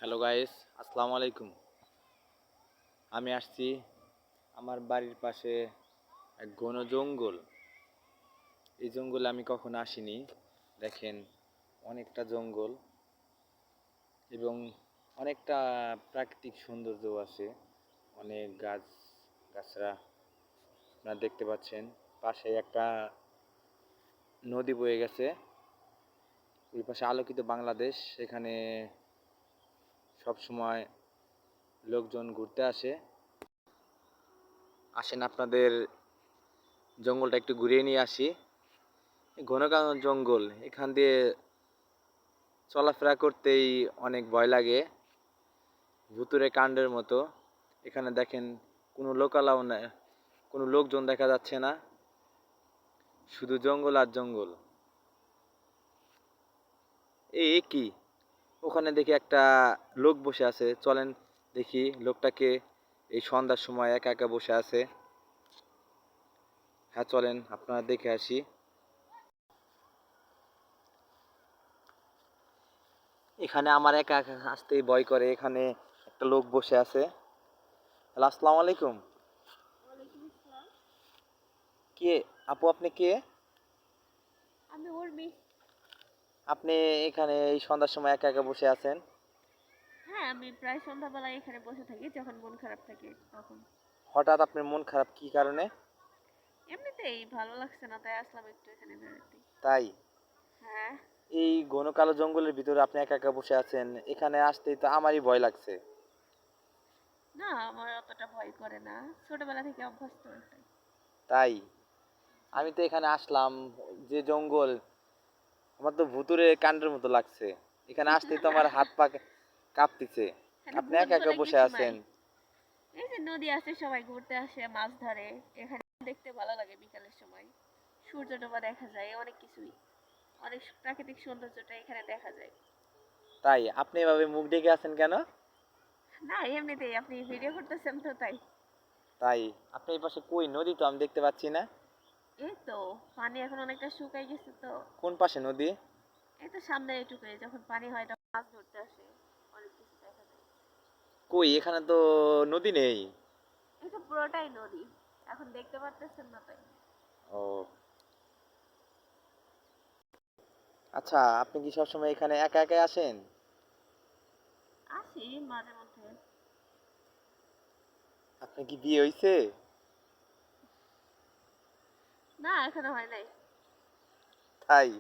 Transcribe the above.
Hello guys, আসসালামু আলাইকুম। আমি আসছি আমার বাড়ির পাশে এক ঘন জঙ্গল। এই জঙ্গলে আমি কখনো আসিনি। দেখেন, অনেকটা জঙ্গল এবং অনেকটা প্রাকৃতিক সৌন্দর্য আছে। অনেক গাছরা আপনারা দেখতে পাচ্ছেন। পাশে একটা নদী বয়ে গেছে। ওই পাশে আলোকিত বাংলাদেশ। সেখানে সব সময় লোকজন ঘুরতে আসে। আসেন আপনাদের জঙ্গলটা একটু ঘুরিয়ে নিয়ে আসি। ঘন ঘন জঙ্গল, এখান দিয়ে চলাফেরা করতেই অনেক ভয় লাগে, ভুতুড়ে কাণ্ডের মতো। এখানে দেখেন, কোনো লোকালাও না, কোনো লোকজন দেখা যাচ্ছে না, শুধু জঙ্গল আর জঙ্গল। এই কি, ওখানে দেখি একটা লোক বসে আছে, চলেন দেখি লোকটাকে। এই সন্ধ্যার সময় একা একা বসে আছে। হ্যাঁ চলেন, আপনারা দেখে আসি। এখানে আমার একা একা আসতেই ভয় করে। এখানে একটা লোক বসে আছে। হ্যালো, আসসালামু আলাইকুম। ওয়ালাইকুম আসসালাম। কে আপু, আপনি কে? আমি উর্মি। আপনি এখানে এই সন্ধ্যার সময় একা একা বসে আছেন? হ্যাঁ, আমি প্রায় সন্ধ্যাবেলায় এখানে বসে থাকি যখন মন খারাপ থাকে তখন। হঠাৎ আপনার মন খারাপ, কি কারণে? এমনিতেই ভালো লাগছে না, তাই আসলাম একটু এখানে বেড়াতে। তাই? হ্যাঁ। এই ঘন কালো জঙ্গলের ভিতরে আপনি একা একা বসে আছেন, এখানে আসতেই তো আমারই ভয় লাগছে। না, আমার অতটা ভয় করে না, ছোটবেলা থেকে অভ্যস্ত এটাই। তাই? জি। আমি তো এখানে আসলাম, যে জঙ্গল, আমার তো ভুতুরে কাণ্ডের মতো লাগছে। এখানে আসতেই তো আমার হাত পা কাঁপতেছে। এখানে আপনি ভূত একা একা বলে বসে কিছু নাই। আছেন। এই যে নদী আছে, সবাই ঘুরতে আসে, মাছ ধরে। এখানে দেখতে ভালো লাগে বিকালের সময়। সূর্য ডোবা দেখা যায়, অনেক কিছুই। অনেক প্রাকৃতিক সৌন্দর্যটা এখানে দেখা যায়। তাই? আপনি এভাবে মুখ ঢেকে আছেন কেন? না, এমনিতেই আপনি ভিডিও করতেছেন তো তাই। তাই? আপনি এই পাশে কই? নদী তো আমি দেখতে পাচ্ছি না। এই তো, পানি এখন অনেকটা শুকাই গেছে তো। কোন পাশে নদী? এই তো সামনে এইটুকুই, যখন পানি হয় তখন মাছ ধরতে আসে, অনেক কিছু দেখা যায়। কই, এখানে তো নদী নেই। এই তো পুরোটাই নদী, এখন দেখতে পারতেছেন না তাই। ও আচ্ছা, আপনি কি সবসময় এখানে একা একাই আসেন? আসি মাঝে মধ্যে। আপনার কি বিয়ে হইছে? না, এখনো হয় নাই। তাই?